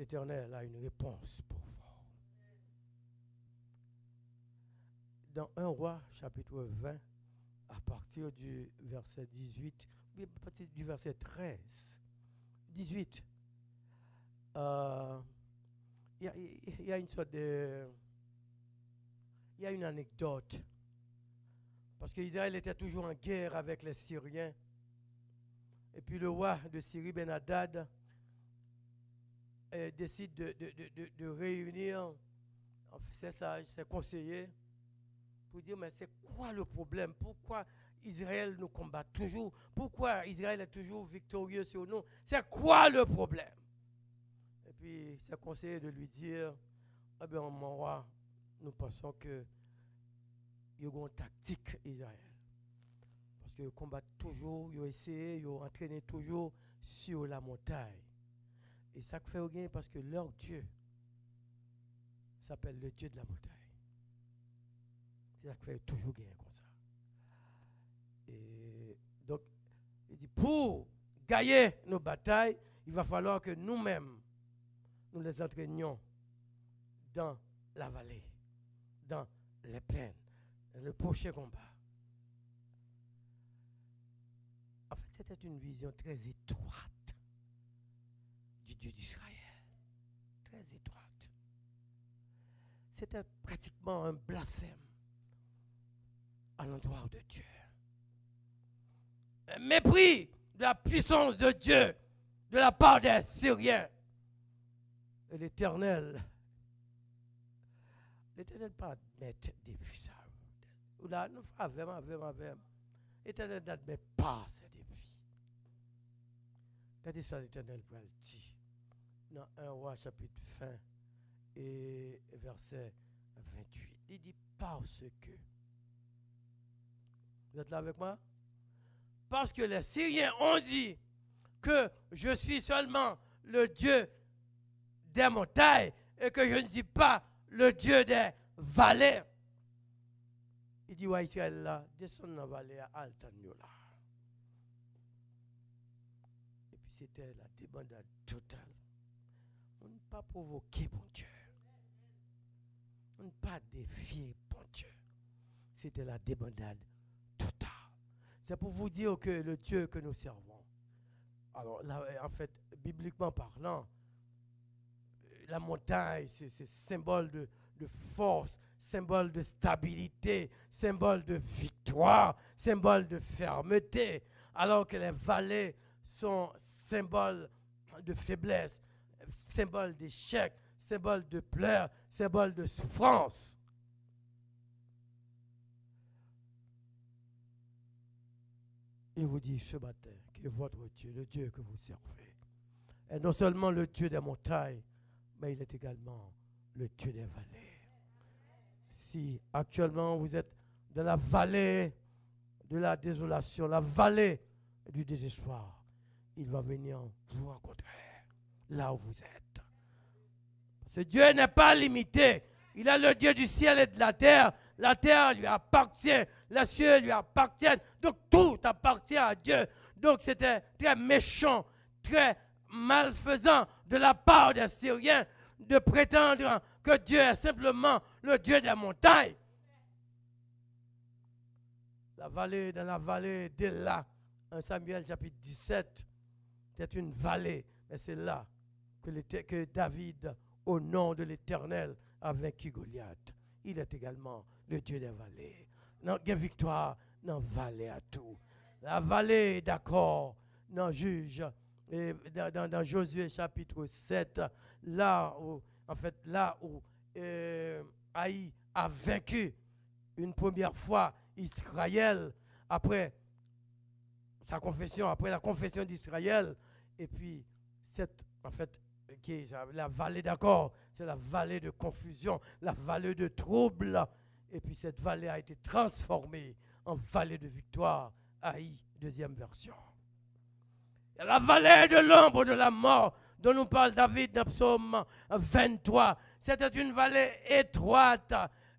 l'Éternel a une réponse pour vous. Dans 1 Roi, chapitre 20, à partir du verset 18, à partir du verset 13, 18, il y a une sorte de... Il y a une anecdote. Parce qu'Israël était toujours en guerre avec les Syriens. Et puis le roi de Syrie, Ben-Hadad, décide de réunir ses sages, ses conseillers, pour dire, mais c'est quoi le problème? Pourquoi Israël nous combat toujours? Pourquoi Israël est toujours victorieux sur nous? C'est quoi le problème? Et puis, ses conseillers de lui dire, ah bien, mon roi, nous pensons que il y a une tactique Israël. Parce qu'ils combattent toujours, ils ont essayé, ils ont entraîné toujours sur la montagne. Et ça fait rien parce que leur Dieu s'appelle le Dieu de la montagne. C'est ça qui fait toujours gagner comme ça. Et donc, il dit, pour gagner nos batailles, il va falloir que nous-mêmes, nous les entraînions dans la vallée, dans les plaines, dans le prochain combat. En fait, c'était une vision très étroite du Dieu d'Israël. Très étroite. C'était pratiquement un blasphème à l'endroit de Dieu. Un mépris de la puissance de Dieu de la part des Syriens. Et l'Éternel pas admettre des défis. Ou là, nous faisons vraiment. L'Éternel n'admet pas ces défis. Regardez ça, l'Éternel va le dire. Dans 1 Roi chapitre 20 et verset 28. Il dit parce que. Vous êtes là avec moi? Parce que les Syriens ont dit que je suis seulement le Dieu des montagnes et que je ne suis pas le Dieu des vallées. Il dit, ouais, Israël là, descend dans la vallée à Altaniola. Et puis c'était la débandade totale. On ne pas provoquer bon Dieu. On ne pas défier bon Dieu. C'était la débandade totale. C'est pour vous dire que le Dieu que nous servons, alors là, en fait, bibliquement parlant, la montagne, c'est symbole de force, symbole de stabilité, symbole de victoire, symbole de fermeté, alors que les vallées sont symbole de faiblesse, symbole d'échec, symbole de pleurs, symbole de souffrance. Il vous dit ce matin que votre Dieu, le Dieu que vous servez, est non seulement le Dieu des montagnes, mais il est également le Dieu des vallées. Si actuellement vous êtes dans la vallée de la désolation, la vallée du désespoir, il va venir vous rencontrer là où vous êtes. Ce Dieu n'est pas limité. Il est le Dieu du ciel et de la terre. La terre lui appartient, les cieux lui appartiennent. Donc tout appartient à Dieu. Donc c'était très méchant, très malfaisant de la part des Syriens de prétendre que Dieu est simplement le Dieu des montagnes. Dans la vallée d'Ela, en Samuel chapitre 17, c'est une vallée, mais c'est là que David, au nom de l'Éternel, a vaincu Goliath. Il est également le Dieu des vallées. Non, il y a victoire dans la vallée à tout. La vallée, d'accord, dans Juge, et dans Josué chapitre 7, là où Haï a vaincu une première fois Israël après sa confession, après la confession d'Israël, et puis la vallée d'accord, c'est la vallée de confusion, la vallée de trouble, et puis cette vallée a été transformée en vallée de victoire. Haï, deuxième version. La vallée de l'ombre de la mort dont nous parle David dans Psaume 23. C'était une vallée étroite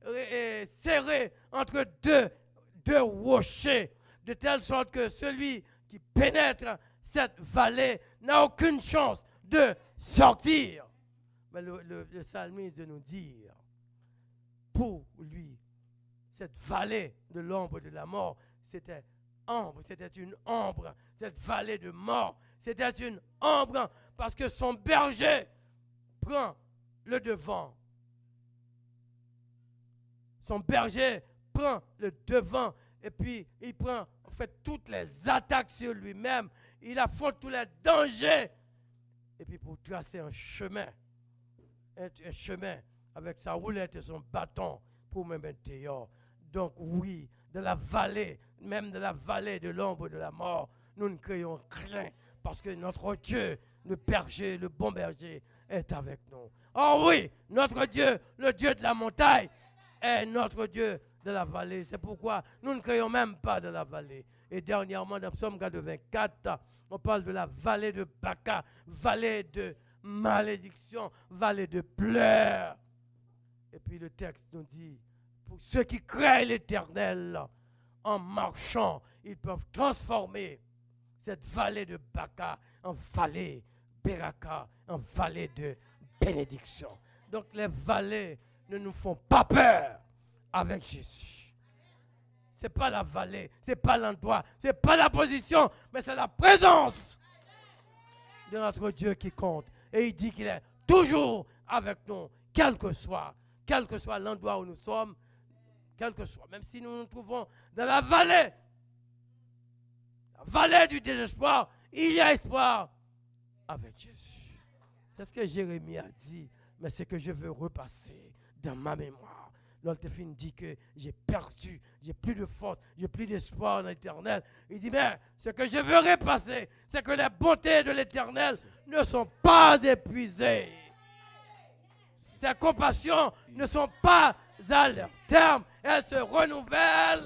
et serrée entre deux rochers, de telle sorte que celui qui pénètre cette vallée n'a aucune chance de sortir. Mais le psalmiste de nous dire, pour lui, cette vallée de l'ombre de la mort, c'était une ombre. Cette vallée de mort, c'était une ombre parce que son berger prend le devant. Son berger prend le devant et puis il prend en fait toutes les attaques sur lui-même. Il affronte tous les dangers. Et puis pour tracer un chemin avec sa roulette et son bâton pour me mettre dehors. Donc oui, de la vallée, même de la vallée de l'ombre de la mort, nous ne crions rien parce que notre Dieu, le berger, le bon berger, est avec nous. Oh oui, notre Dieu, le Dieu de la montagne, est notre Dieu de la vallée. C'est pourquoi nous ne crions même pas de la vallée. Et dernièrement, dans Psaume 84, on parle de la vallée de Baca, vallée de malédiction, vallée de pleurs. Et puis le texte nous dit, pour ceux qui craignent l'Éternel, en marchant, ils peuvent transformer cette vallée de Baca en vallée Beraka, en vallée de bénédiction. Donc les vallées ne nous font pas peur avec Jésus. Ce n'est pas la vallée, ce n'est pas l'endroit, ce n'est pas la position, mais c'est la présence de notre Dieu qui compte. Et il dit qu'il est toujours avec nous, quel que soit l'endroit où nous sommes, quel que soit, même si nous nous trouvons dans la vallée du désespoir, il y a espoir avec Jésus. C'est ce que Jérémie a dit, mais c'est que je veux repasser dans ma mémoire. L'Altéphine dit que j'ai perdu, j'ai plus de force, j'ai plus d'espoir dans l'Éternel. Il dit, mais ce que je veux repasser, c'est que les bontés de l'Éternel ne sont pas épuisées. Ses compassions ne sont pas à leur terme, elles se renouvellent.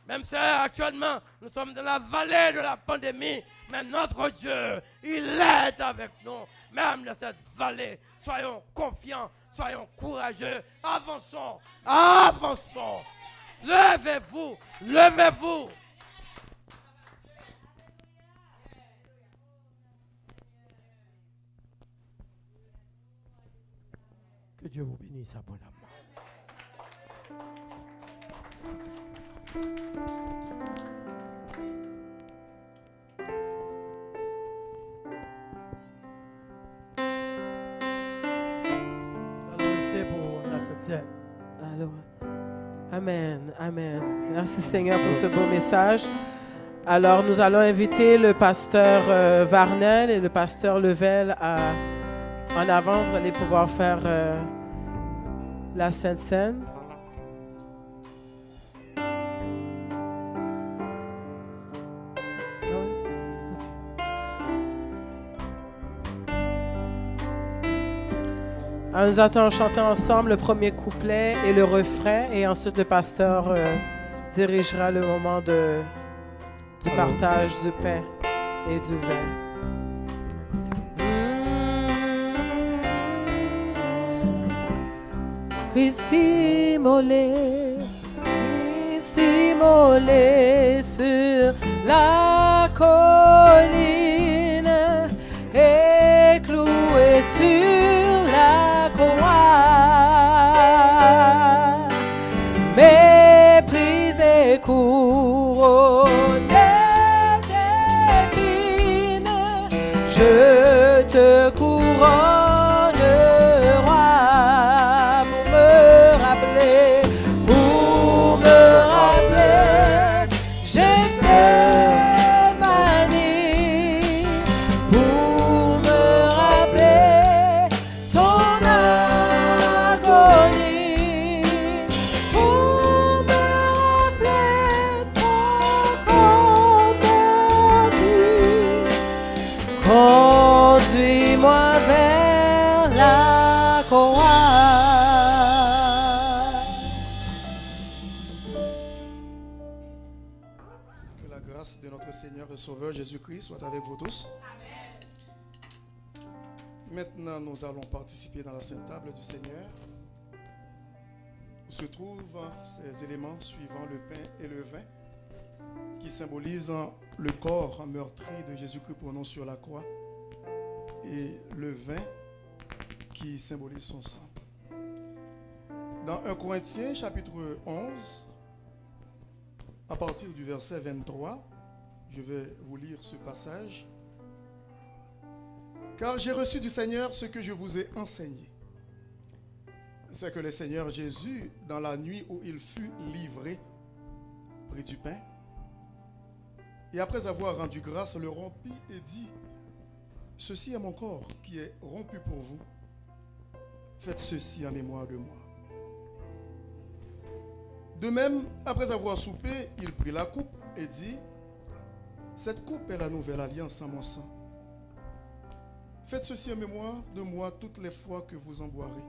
Même si actuellement nous sommes dans la vallée de la pandémie, mais notre Dieu, il est avec nous. Même dans cette vallée, soyons confiants, soyons courageux, avançons, avançons. Levez-vous, levez-vous. Que Dieu vous bénisse abondamment. Alors, amen, amen. Merci Seigneur pour ce beau message. Alors, nous allons inviter le pasteur Varnel et le pasteur Level en avant. Vous allez pouvoir faire la Sainte Seine. Nous allons chanter ensemble le premier couplet et le refrain, et ensuite le pasteur dirigera le moment du partage du pain et du vin. Christ immolé sur la colline et cloué sur la croix, méprisé, couronné d'épines, je te couronne, roi, pour me rappeler, Gethsémani, pour me rappeler ton agonie, pour me rappeler ton combattu. Conduis-moi vers la croix. Que la grâce de notre Seigneur et Sauveur Jésus-Christ soit avec vous tous. Maintenant, nous allons participer dans la Sainte Table du Seigneur, où se trouvent ces éléments suivant le pain et le vin, qui symbolisent le corps meurtri de Jésus-Christ pour nous sur la croix. et le vin qui symbolise son sang. Dans 1 Corinthiens chapitre 11, à partir du verset 23, je vais vous lire ce passage. Car j'ai reçu du Seigneur ce que je vous ai enseigné. C'est que le Seigneur Jésus, dans la nuit où il fut livré, prit du pain, et après avoir rendu grâce, le rompit et dit, ceci est mon corps qui est rompu pour vous. Faites ceci en mémoire de moi. De même, après avoir soupé, il prit la coupe et dit, cette coupe est la nouvelle alliance en mon sang. Faites ceci en mémoire de moi toutes les fois que vous en boirez.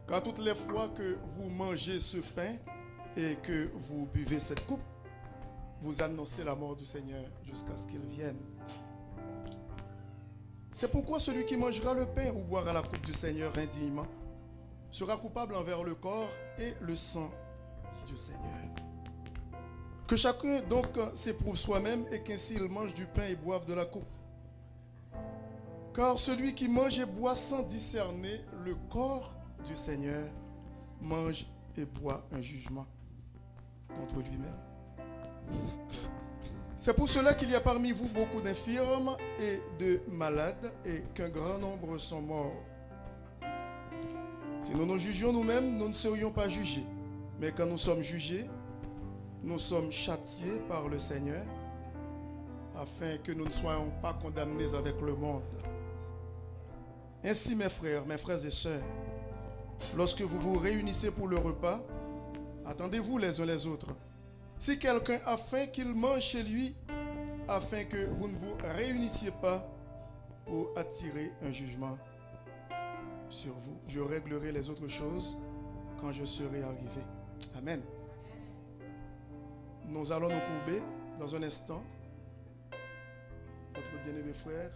Car toutes les fois que vous mangez ce pain et que vous buvez cette coupe, vous annoncez la mort du Seigneur jusqu'à ce qu'il vienne. C'est pourquoi celui qui mangera le pain ou boira la coupe du Seigneur indignement sera coupable envers le corps et le sang du Seigneur. Que chacun donc s'éprouve soi-même et qu'ainsi il mange du pain et boive de la coupe. Car celui qui mange et boit sans discerner le corps du Seigneur mange et boit un jugement contre lui-même. C'est pour cela qu'il y a parmi vous beaucoup d'infirmes et de malades et qu'un grand nombre sont morts. Si nous nous jugions nous-mêmes, nous ne serions pas jugés. Mais quand nous sommes jugés, nous sommes châtiés par le Seigneur afin que nous ne soyons pas condamnés avec le monde. Ainsi, mes frères et sœurs, lorsque vous vous réunissez pour le repas, attendez-vous les uns les autres. Si quelqu'un a faim, qu'il mange chez lui, afin que vous ne vous réunissiez pas pour attirer un jugement sur vous. Je réglerai les autres choses quand je serai arrivé. Amen. Nous allons nous courber dans un instant. Notre bien-aimé frère,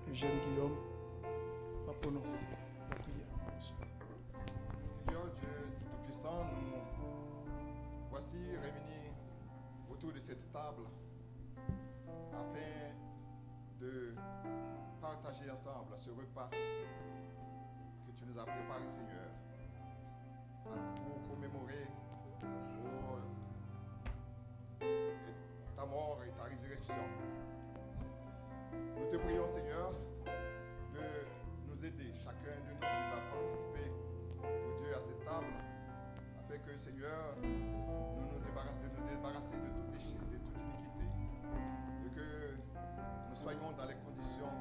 Eugène Guillaume, va prononcer la prière. Seigneur Dieu Tout-Puissant, nous voici réunis autour de cette table afin de partager ensemble ce repas que tu nous as préparé, Seigneur, pour commémorer ta mort et ta résurrection. Nous te prions, Seigneur, de nous aider, chacun de nous qui va participer, oh Dieu, à cette table, afin que, Seigneur, nous débarrasser de tout péché, de toute iniquité, et que nous soyons dans les conditions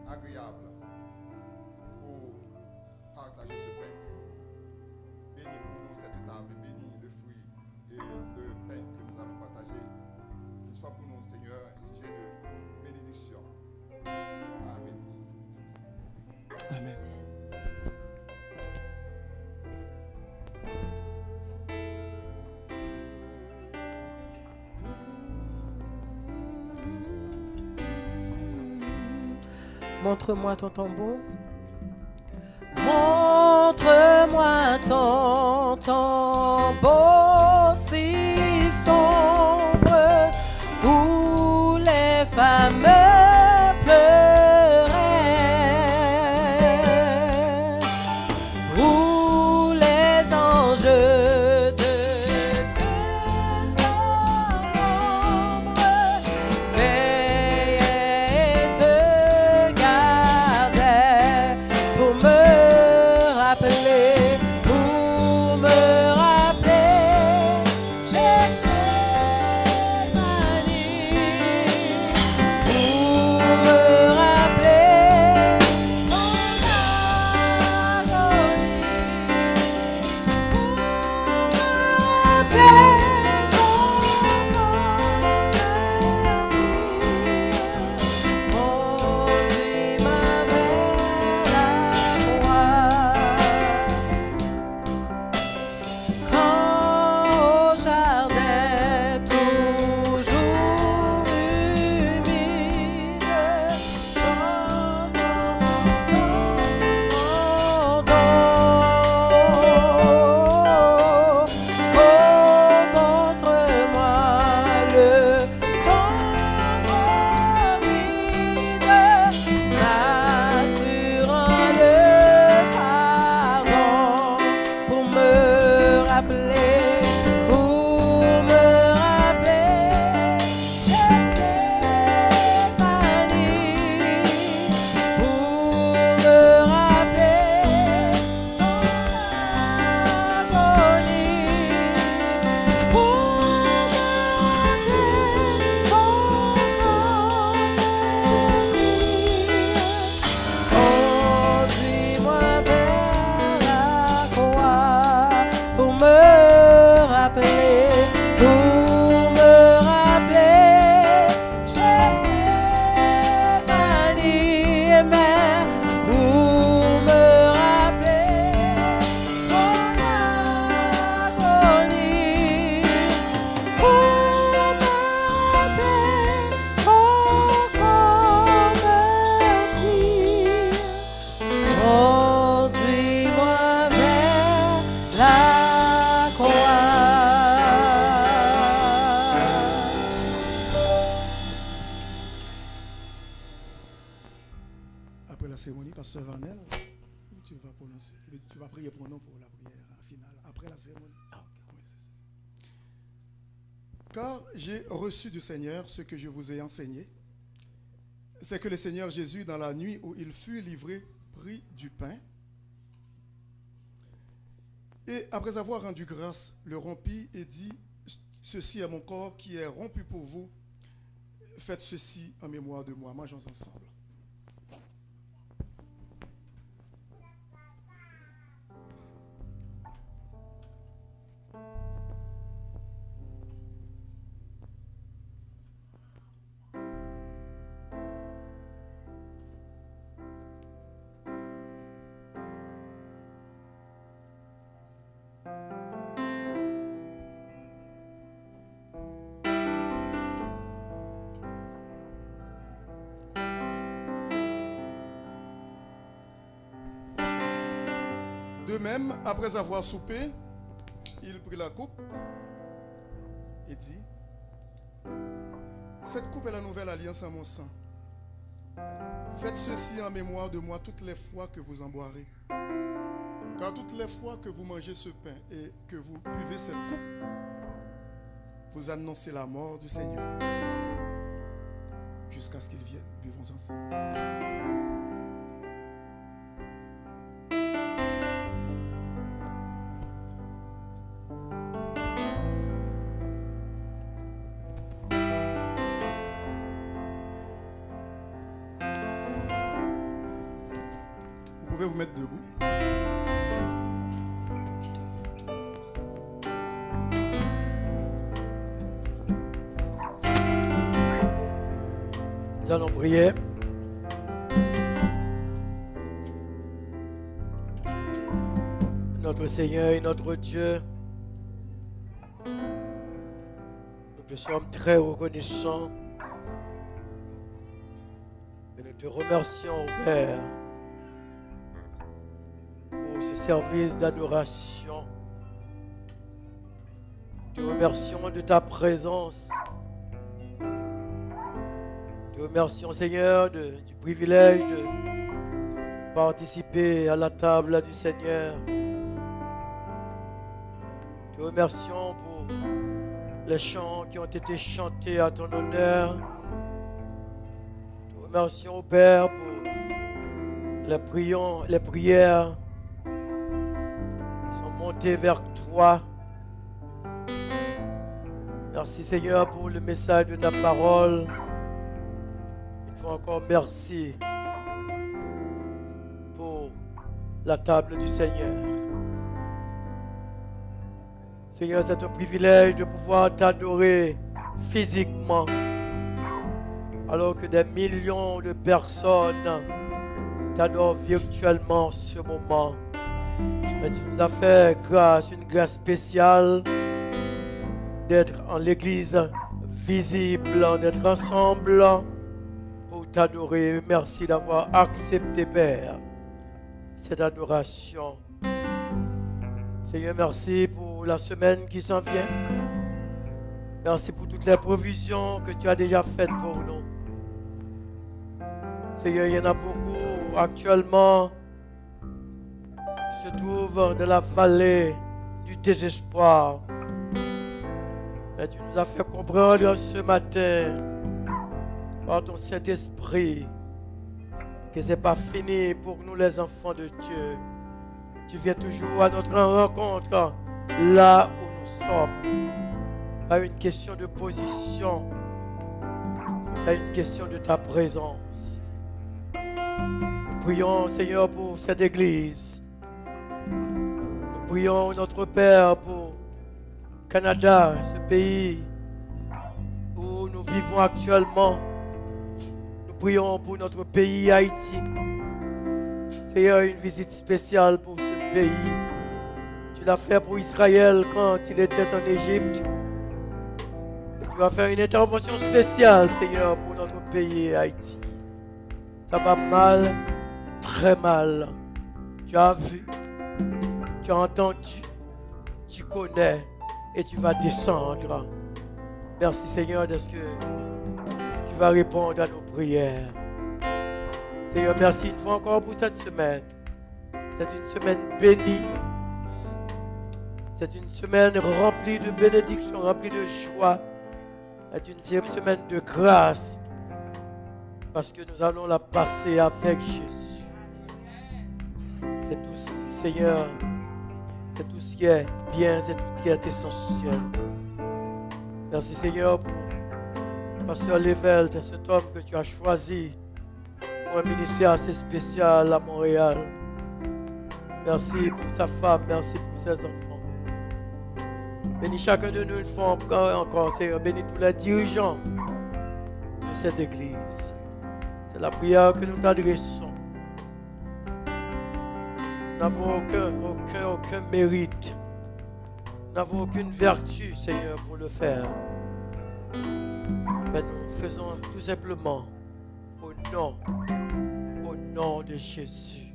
agréables pour partager ce pain. Bénis pour nous cette table, bénis le fruit et le pain que nous allons partager, qu'il soit pour nous, Seigneur, un sujet de bénédiction. Amen. Amen. Montre-moi ton tambour. Montre-moi ton tambour si sombre où les femmes pleuraient, où les anges de Dieu sans nombre veillaient et te gardaient pour me rappeler, Gethsemane, où la cérémonie, Pasteur Varnel, tu vas prononcer, tu vas prier pour nous pour la prière finale, après la cérémonie. Oui, c'est ça. Car j'ai reçu du Seigneur ce que je vous ai enseigné, c'est que le Seigneur Jésus, dans la nuit où il fut livré, prit du pain, et après avoir rendu grâce, le rompit et dit, ceci est mon corps qui est rompu pour vous, faites ceci en mémoire de moi. Mangeons ensemble. De même, après avoir soupé, il prit la coupe et dit, cette coupe est la nouvelle alliance en mon sang. Faites ceci en mémoire de moi toutes les fois que vous en boirez. Car toutes les fois que vous mangez ce pain et que vous buvez cette coupe, vous annoncez la mort du Seigneur jusqu'à ce qu'il vienne. Buvons ensemble. Vous mettre debout. Nous allons prier. Notre Seigneur et notre Dieu, nous te sommes très reconnaissants et nous te remercions, Père, ce service d'adoration. Te remercions de ta présence. Te remercions, Seigneur, du privilège de participer à la table du Seigneur. Te remercions pour les chants qui ont été chantés à ton honneur. Te remercions, Père, pour les prières monter vers toi. Merci Seigneur pour le message de ta parole. Une fois encore, merci pour la table du Seigneur. Seigneur, c'est un privilège de pouvoir t'adorer physiquement alors que des millions de personnes t'adorent virtuellement en ce moment. Mais tu nous as fait grâce, une grâce spéciale d'être en l'église visible, d'être ensemble pour t'adorer. Merci d'avoir accepté, Père, cette adoration. Seigneur, merci pour la semaine qui s'en vient. Merci pour toutes les provisions que tu as déjà faites pour nous. Seigneur, il y en a beaucoup actuellement se trouve dans la vallée du désespoir. Mais tu nous as fait comprendre ce matin par ton Saint-Esprit que ce n'est pas fini pour nous les enfants de Dieu. Tu viens toujours à notre rencontre là où nous sommes. Pas une question de position, c'est une question de ta présence. Nous prions, Seigneur, pour cette église. Nous prions, notre Père, pour Canada, ce pays où nous vivons actuellement. Nous prions pour notre pays, Haïti. Seigneur, une visite spéciale pour ce pays. Tu l'as fait pour Israël quand il était en Égypte. Et tu vas faire une intervention spéciale, Seigneur, pour notre pays, Haïti. Ça va mal, très mal. Tu as vu, tu as entendu, tu connais et tu vas descendre. Merci Seigneur de ce que tu vas répondre à nos prières. Seigneur, merci une fois encore pour cette semaine. C'est une semaine bénie. C'est une semaine remplie de bénédictions, remplie de joie. C'est une semaine de grâce. Parce que nous allons la passer avec Jésus. C'est tout, Seigneur. C'est tout ce qui est bien, c'est tout ce qui est essentiel. Merci Seigneur pour Pasteur Level, c'est cet homme que tu as choisi pour un ministère assez spécial à Montréal. Merci pour sa femme, merci pour ses enfants. Bénis chacun de nous une fois encore, Seigneur. Bénis tous les dirigeants de cette église. C'est la prière que nous t'adressons. Nous n'avons aucun mérite. Nous n'avons aucune vertu, Seigneur, pour le faire. Mais nous faisons tout simplement au nom de Jésus.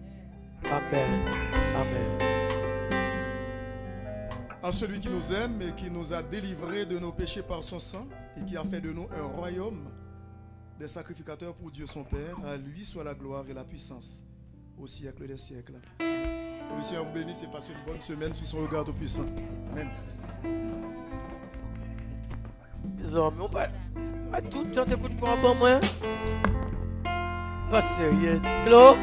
Amen. Amen. À celui qui nous aime et qui nous a délivrés de nos péchés par son sang et qui a fait de nous un royaume des sacrificateurs pour Dieu son Père, à lui soit la gloire et la puissance au siècle des siècles. Que le Seigneur vous bénisse et passe une bonne semaine sous son regard tout-puissant. Amen. Les hommes, on va tout le temps s'écouter pour un bon moyen. Pas sérieux. Claude?